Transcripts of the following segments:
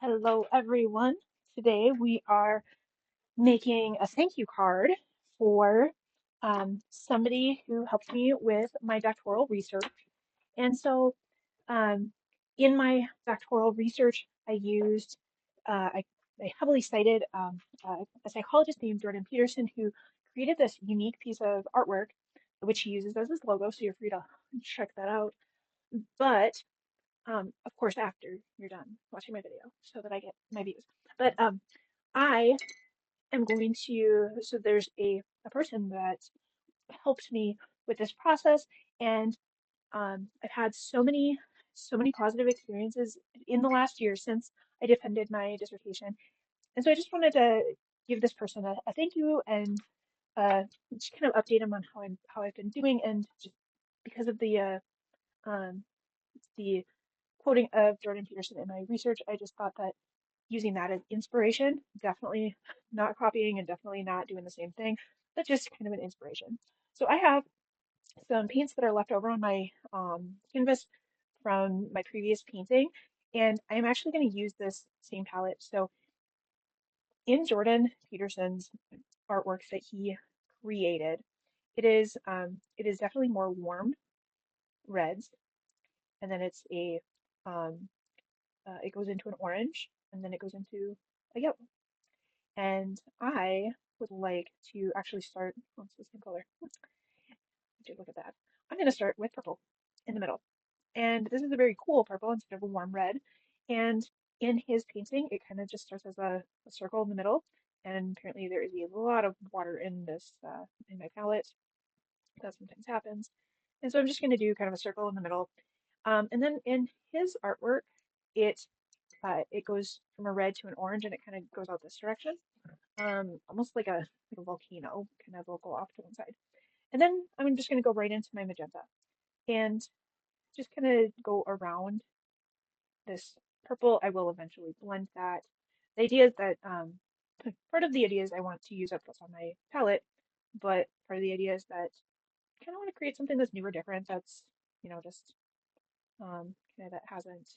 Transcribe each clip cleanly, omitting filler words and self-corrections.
Hello, everyone. Today we are making a thank you card for somebody who helped me with my doctoral research. And so, um, in my doctoral research, I heavily cited a psychologist named Jordan Peterson who created this unique piece of artwork, which he uses as his logo. So you're free to check that out. But of course, after you're done watching my video, so that I get my views. But I am going to, so there's a person that helped me with this process, and I've had so many positive experiences in the last year since I defended my dissertation. And so I just wanted to give this person a thank you and just kind of update him on how I've been doing, and just because of um, the quoting of Jordan Peterson in my research, I just thought that using that as inspiration, definitely not copying and definitely not doing the same thing, but just kind of an inspiration. So I have some paints that are left over on my canvas from my previous painting, and I'm actually going to use this same palette. So in Jordan Peterson's artworks that he created, it is definitely more warm reds, and then um, it goes into an orange, and then it goes into a yellow. And I would like to actually start, oh, it's the same color. Take look at that. I'm going to start with purple in the middle. And this is a very cool purple instead of a warm red. And in his painting, it kind of just starts as a circle in the middle. And apparently there is a lot of water in in my palette. That sometimes happens. And so I'm just going to do kind of a circle in the middle. And then in his artwork, it it goes from a red to an orange, and it kind of goes out this direction, almost like a volcano, kind of will go off to one side. And then I'm just going to go right into my magenta and just kind of go around this purple. I will eventually blend that. The idea is that part of the idea is I want to use up what's on my palette, but part of the idea is that I kind of want to create something that's new or different. That's just kind of that hasn't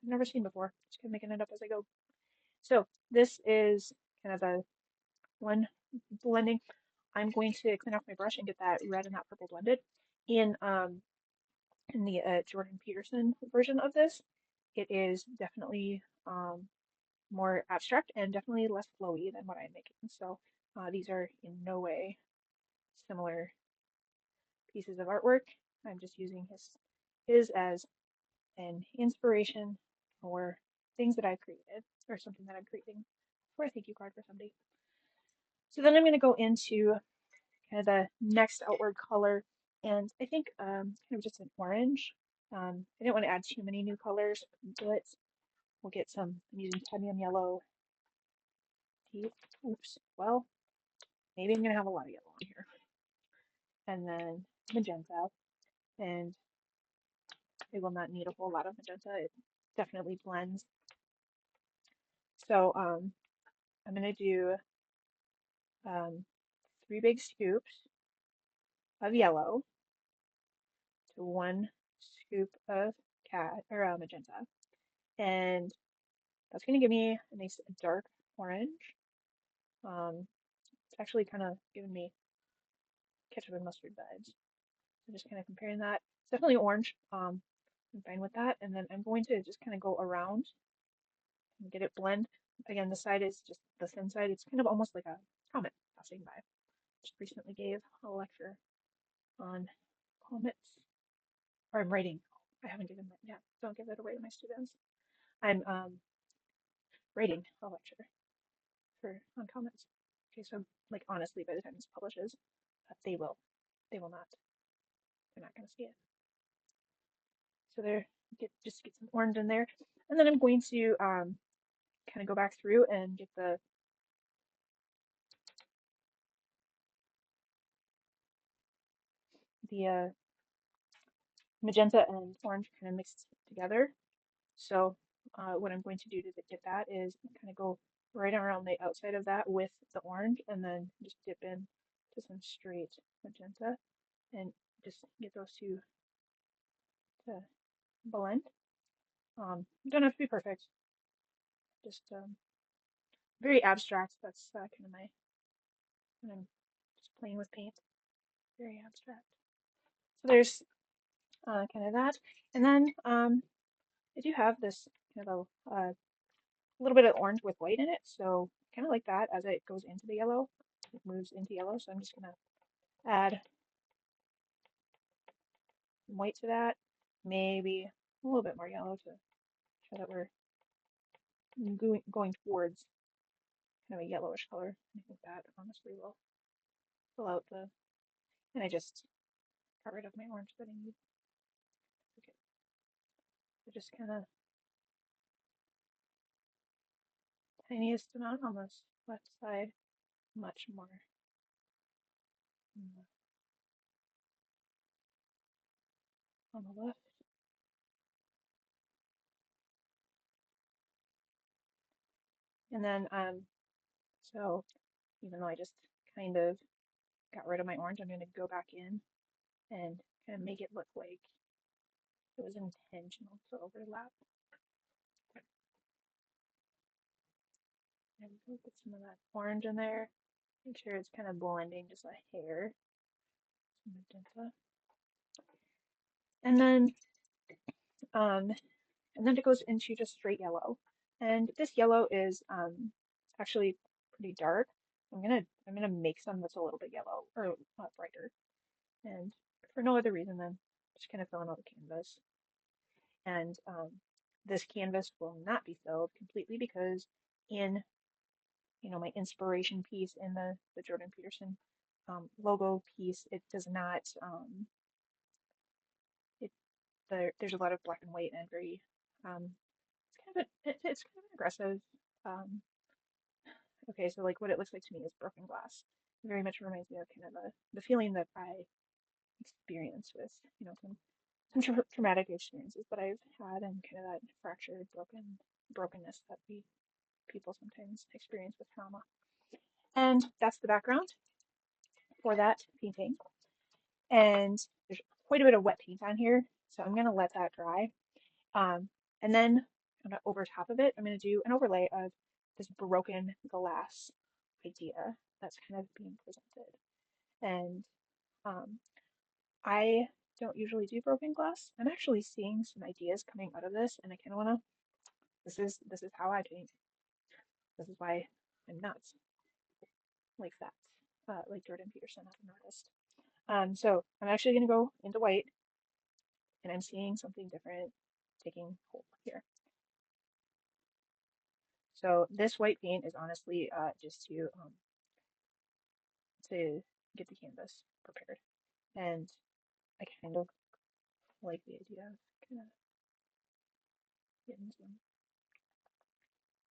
I've never seen before. Just kind of making it up as I go. So this is kind of the one blending. I'm going to clean off my brush and get that red and that purple blended. In um in the Jordan Peterson version of this, it is definitely more abstract and definitely less flowy than what I'm making. So these are in no way similar pieces of artwork. I'm just using his as an inspiration for things that I've created or something that I'm creating for a thank you card for somebody. So then I'm going to go into kind of the next outward color, and I think kind of just an orange. I didn't want to add too many new colors, but we'll get some. I'm using cadmium yellow. Oops. Well, maybe I'm gonna have a lot of yellow on here, and then magenta, and I will not need a whole lot of magenta. It definitely blends. So I'm gonna do um, 3 big scoops of yellow to 1 scoop of magenta, and that's going to give me a nice dark orange. It's actually kind of giving me ketchup and mustard vibes. So just kind of comparing that. It's definitely orange. I'm fine with that. And then I'm going to just kind of go around and get it blend. Again, the side is just the thin side. It's kind of almost like a comet passing by. Just recently gave a lecture on comets, or I'm writing. I haven't given that yet. Don't give it away to my students. I'm writing a lecture for on comets. Okay, so like honestly, by the time this publishes, they will not. They're not going to see it. So there, just get some orange in there, and then I'm going to kind of go back through and get the magenta and orange kind of mixed together. So what I'm going to do to get that is kind of go right around the outside of that with the orange, and then just dip in to some straight magenta and just get those two to blend. Don't have to be perfect, just very abstract. That's kind of my, when I'm just playing with paint, very abstract. So there's kind of that. And then I do have this kind of a little bit of orange with white in it. So kind of like that as it goes into the yellow, it moves into yellow. So I'm just going to add some white to that, maybe a little bit more yellow to show that we're going towards kind of a yellowish color. I think that honestly will fill out the, and I just got rid of my orange that I need. Okay. So just kind of tiniest amount on this left side, much more on the left. And then, so even though I just kind of got rid of my orange, I'm going to go back in and kind of make it look like it was intentional to overlap. And we'll put some of that orange in there. Make sure it's kind of blending just a hair. Some magenta. Um, and then it goes into just straight yellow. And this yellow is actually pretty dark. I'm gonna make some that's a little bit yellow or brighter, and for no other reason than just kind of filling out the canvas. And this canvas will not be filled completely because in my inspiration piece in the Jordan Peterson logo piece, it does not it there's a lot of black and white and very um, it's kind of aggressive. Um, okay, so like what it looks like to me is broken glass. It very much reminds me of kind of the feeling that I experience with some traumatic experiences that I've had and kind of that fractured, brokenness that we people sometimes experience with trauma. And that's the background for that painting. And there's quite a bit of wet paint on here, so I'm gonna let that dry. And then over top of it, I'm gonna do an overlay of this broken glass idea that's kind of being presented. And um, I don't usually do broken glass. I'm actually seeing some ideas coming out of this, and I kind of wanna. This is how I paint. This is why I'm nuts like that, like Jordan Peterson as an artist. So I'm actually gonna go into white, and I'm seeing something different taking hold here. So this white paint is honestly just to get the canvas prepared, and I kind of like the idea of kind of getting some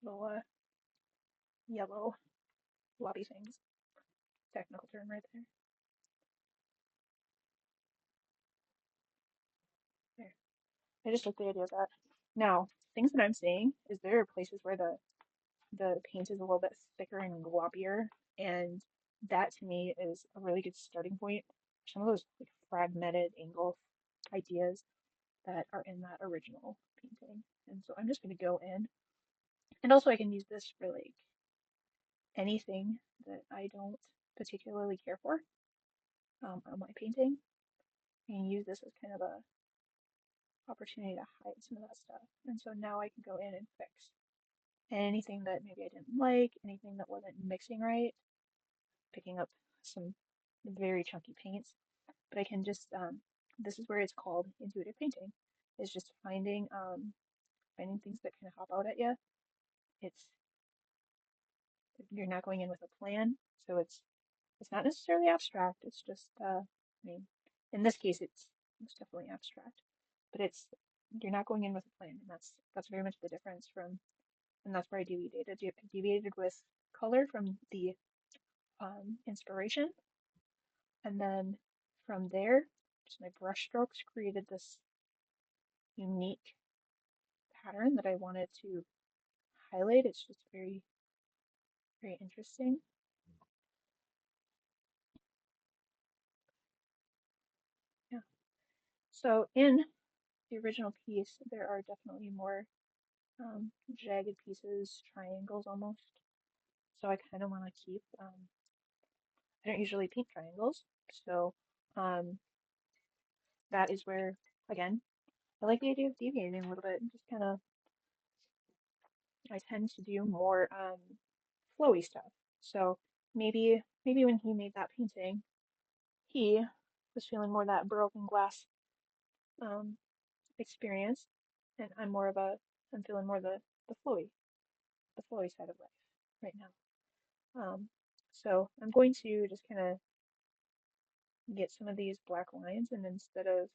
little yellow blobby things. Technical term right there. There. I just like the idea of that. Now, things that I'm seeing is there are places where the paint is a little bit thicker and gloppier, and that to me is a really good starting point for some of those like fragmented angle ideas that are in that original painting. And so I'm just going to go in, and also I can use this for like anything that I don't particularly care for on my painting, and use this as kind of a opportunity to hide some of that stuff. And so now I can go in and fix anything that maybe I didn't like, anything that wasn't mixing right, picking up some very chunky paints. But I can just this is where it's called intuitive painting, is just finding things that kind of hop out at you. It's you're not going in with a plan, so it's not necessarily abstract. It's just I mean, in this case, it's definitely abstract, but it's you're not going in with a plan, and that's very much the difference from, and that's where I deviated. I deviated with color from the inspiration, and then from there, just my brush strokes created this unique pattern that I wanted to highlight. It's just very, very interesting. Yeah. So in the original piece, there are definitely more jagged pieces, triangles almost. So I kind of want to keep, I don't usually paint triangles, so um, that is where, again, I like the idea of deviating a little bit and just kind of, I tend to do more flowy stuff. So maybe when he made that painting, he was feeling more that broken glass um, experience, and I'm feeling more the flowy side of life right now. So I'm going to just kind of get some of these black lines, and instead of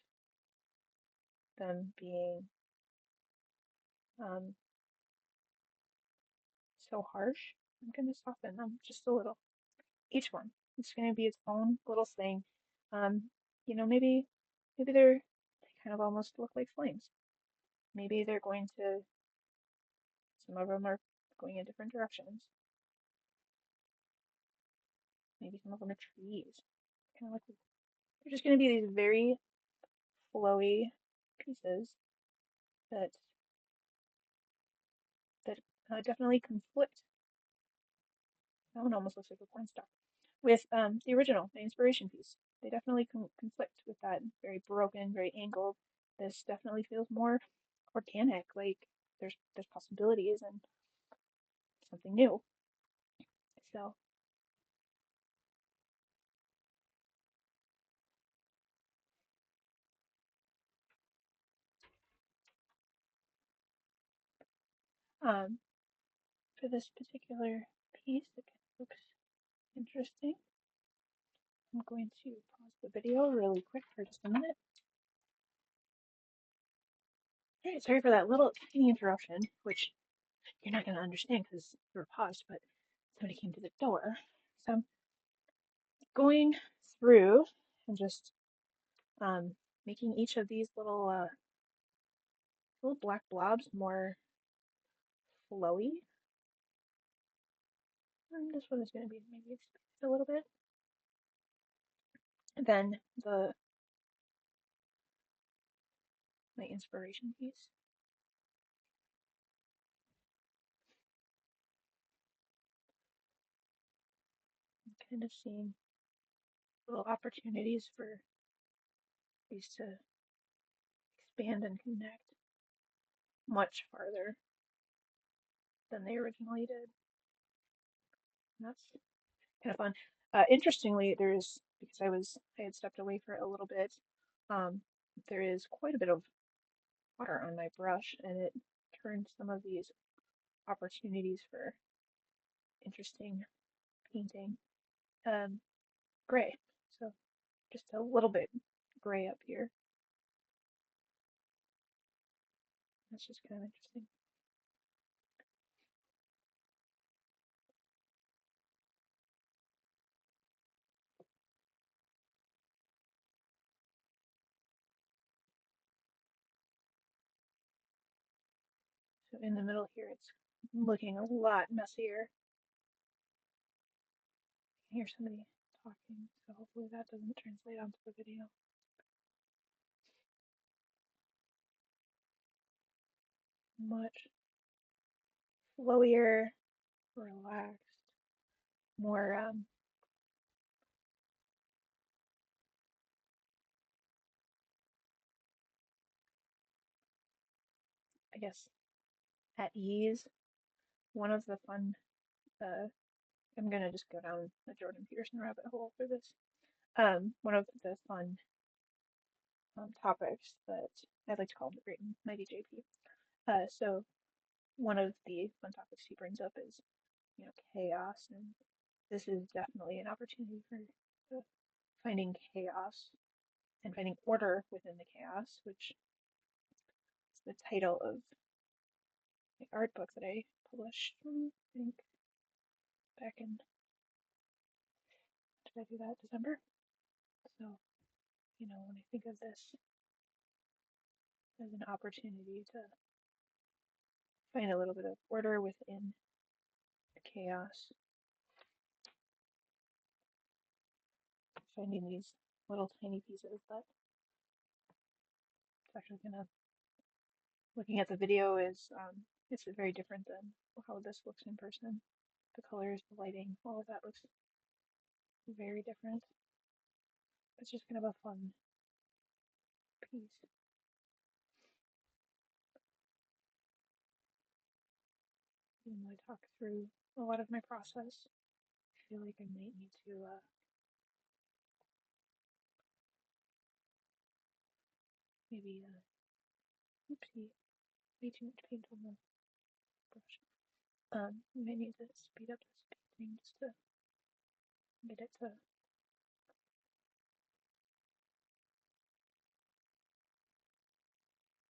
them being um, so harsh, I'm going to soften them just a little. Each one. It's going to be its own little thing. Um, maybe they kind of almost look like flames. Maybe they're going to, some of them are going in different directions. Maybe some of them are trees. Kind of like they're just going to be these very flowy pieces that that definitely conflict. That one almost looks like a porn star with the original, the inspiration piece. They definitely conflict with that very broken, very angled. This definitely feels more organic, like there's possibilities and something new. So um, for this particular piece, it kind of looks interesting. I'm going to pause the video really quick for just a minute. All right, sorry for that little tiny interruption, which you're not going to understand because you were paused, but somebody came to the door. So I'm going through and just um, making each of these little black blobs more flowy. And this one is going to be maybe expanded a little bit. And then my inspiration piece. I'm kind of seeing little opportunities for these to expand and connect much farther than they originally did. And that's kind of fun. Interestingly, because I had stepped away for a little bit, um, there is quite a bit of water on my brush, and it turned some of these opportunities for interesting painting gray. So just a little bit gray up here. That's just kind of interesting. So in the middle here, it's looking a lot messier. I hear somebody talking, so hopefully that doesn't translate onto the video. Much flowier, relaxed, more I guess at ease. One of the fun I'm gonna just go down the Jordan Peterson rabbit hole for this. One of the fun topics that I like to call the Great and Mighty JP. So one of the fun topics he brings up is, chaos, and this is definitely an opportunity for finding chaos and finding order within the chaos, which is the title of my art book that I published, I think, back in, did I do that, December? So, when I think of this as an opportunity to find a little bit of order within the chaos, finding these little tiny pieces that it's actually gonna looking at the video is it's very different than how this looks in person. The colors, the lighting, all of that looks very different. It's just kind of a fun piece. Even though I talk through a lot of my process, I feel like I might need to maybe oopsie, way too much paint on the brush. I might need to speed up this painting just to get it to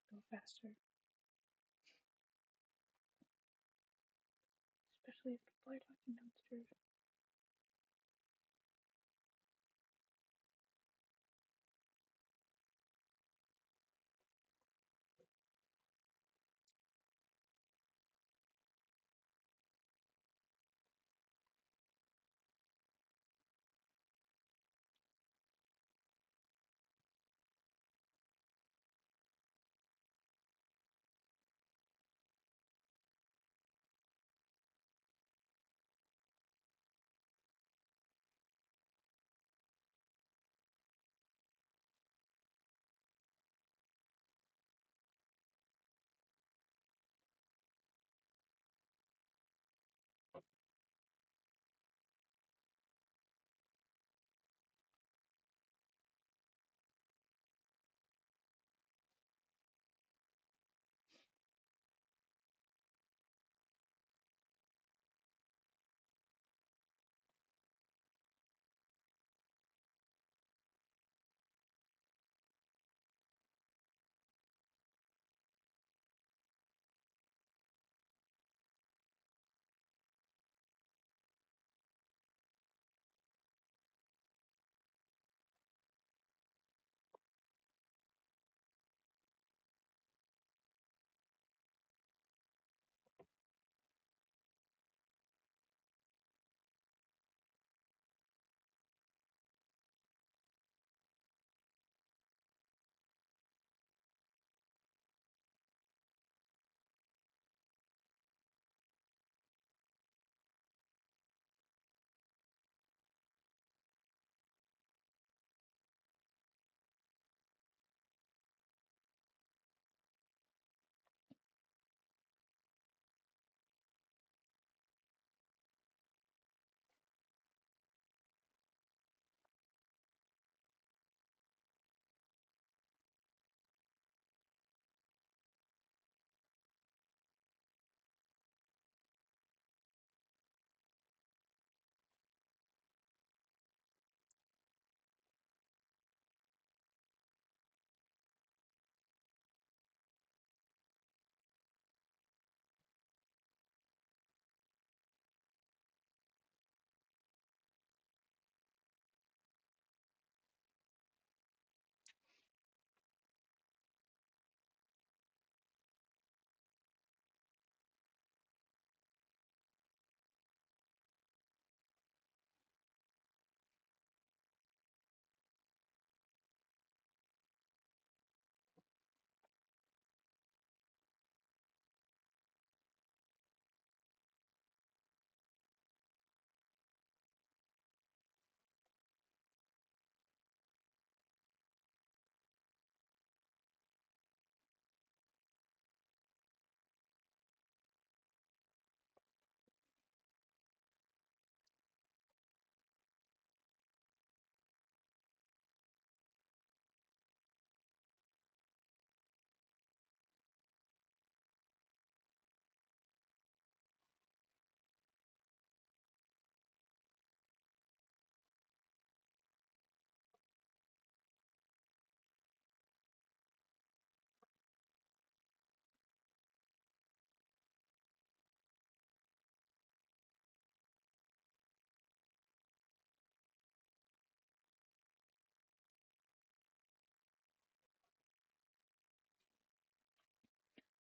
go faster, especially if people are talking downstairs.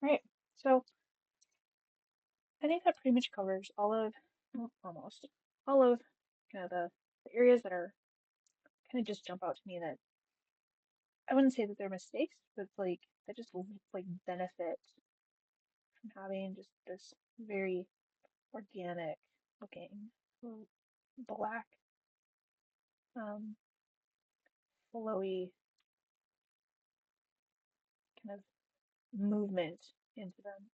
All right, so I think that pretty much covers all of, well, almost all of kind of the areas that are kind of just jump out to me that I wouldn't say that they're mistakes, but like that just like benefit from having just this very organic looking black, um, flowy kind of movement into them.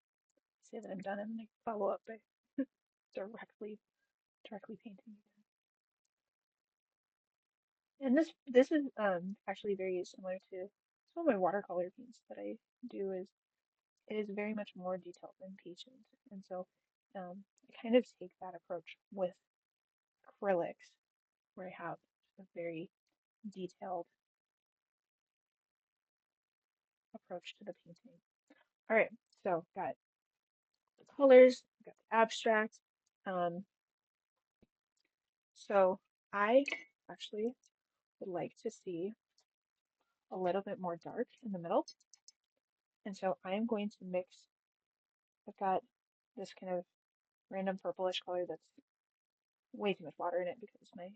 Say that I'm done and then I follow up by directly painting again. And this is actually very similar to some of my watercolor paints that I do. Is it is very much more detailed than patient, and so I kind of take that approach with acrylics, where I have a very detailed approach to the painting. All right, so got the colors, got the abstract. Um, so I actually would like to see a little bit more dark in the middle, and so I am going to mix. I've got this kind of random purplish color that's way too much water in it because my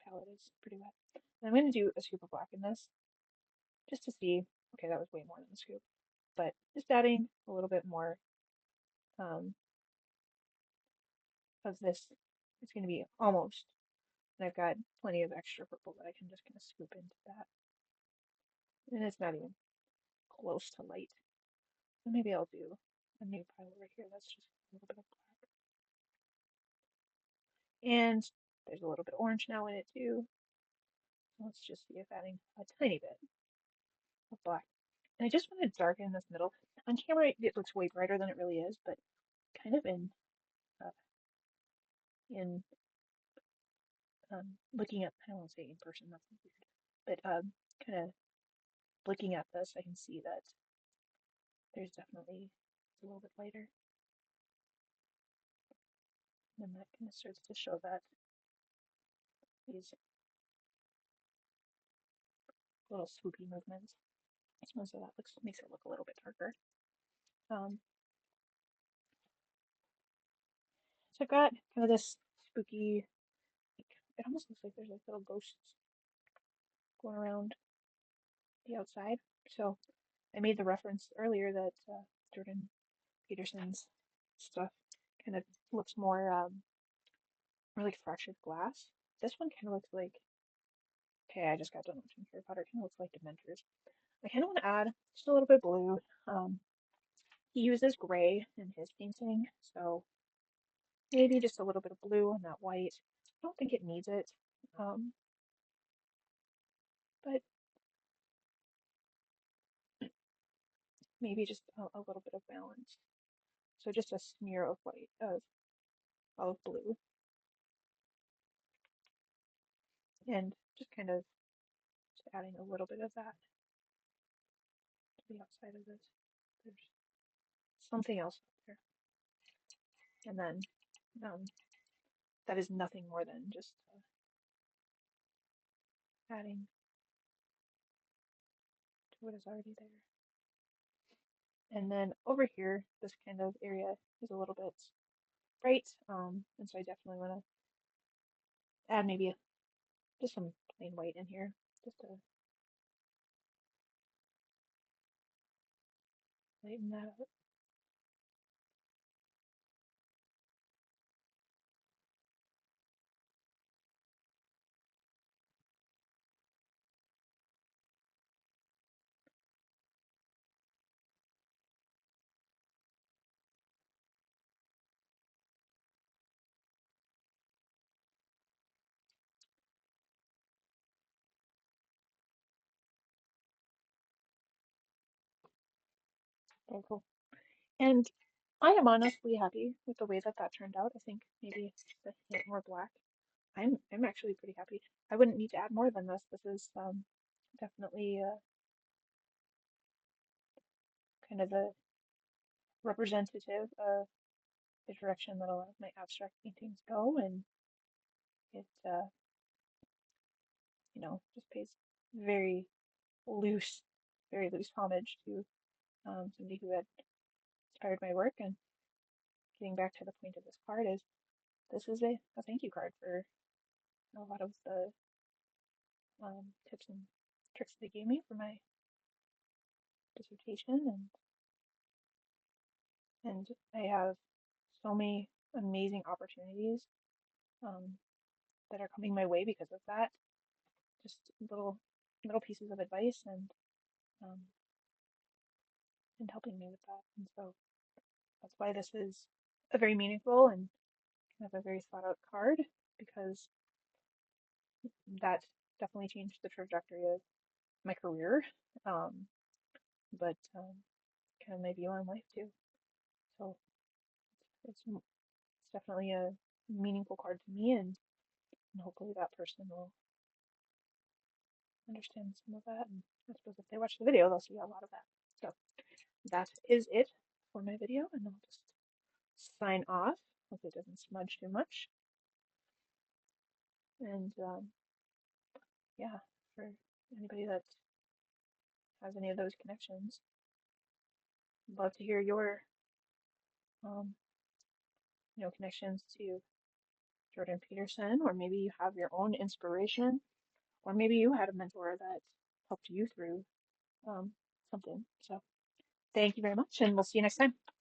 palette is pretty wet. And I'm going to do a scoop of black in this just to see. Okay, that was way more than a scoop, but just adding a little bit more um, of this. It's going to be almost, and I've got plenty of extra purple that I can just kind of scoop into that. And it's not even close to light. So maybe I'll do a new pile right here. That's just a little bit of black. And there's a little bit of orange now in it too. Let's just see if adding a tiny bit of black. And I just want to darken this middle. On camera, it looks way brighter than it really is, but kind of uh, in looking at, I don't want to say in person, that's weird, but kind of looking at this, I can see that there's definitely a little bit lighter. And then that kind of starts to show that these little swoopy movements. So that makes it look a little bit darker. Um, so I've got kind of this spooky, like, it almost looks like there's like little ghosts going around the outside. So I made the reference earlier that Jordan Peterson's stuff kind of looks more like fractured glass. This one kind of looks like, okay, I just got done watching Harry Potter. It kind of looks like Dementors. I kind of want to add just a little bit of blue. Um, he uses gray in his painting, so maybe just a little bit of blue on that white. I don't think it needs it, um, but maybe just a little bit of balance. So just a smear of white of blue, and just kind of just adding a little bit of that to the outside of this. There's something else up there, and then that is nothing more than just adding to what is already there. And then over here, this kind of area is a little bit bright, and so I definitely want to add maybe just some plain white in here, just to lighten that up. Very cool. And I am honestly happy with the way that that turned out. I think maybe a hint more black. I'm actually pretty happy. I wouldn't need to add more than this. This is definitely kind of a representative of the direction that a lot of my abstract paintings go, and it just pays very loose, very loose homage to somebody who had inspired my work. And getting back to the point of this card is this is a thank you card for a lot of the tips and tricks they gave me for my dissertation, and And I have so many amazing opportunities um, that are coming my way because of that. Just little pieces of advice um, and helping me with that. And so that's why this is a very meaningful and kind of a very thought out card because that definitely changed the trajectory of my career, um, but kind of my view on life too. So it's definitely a meaningful card to me, and hopefully that person will understand some of that. And I suppose if they watch the video, they'll see a lot of that. So that is it for my video, and I'll just sign off. Hope it doesn't smudge too much. And yeah, for anybody that has any of those connections, I'd love to hear your um, connections to Jordan Peterson, or maybe you have your own inspiration, or maybe you had a mentor that helped you through um, something. So thank you very much, and we'll see you next time.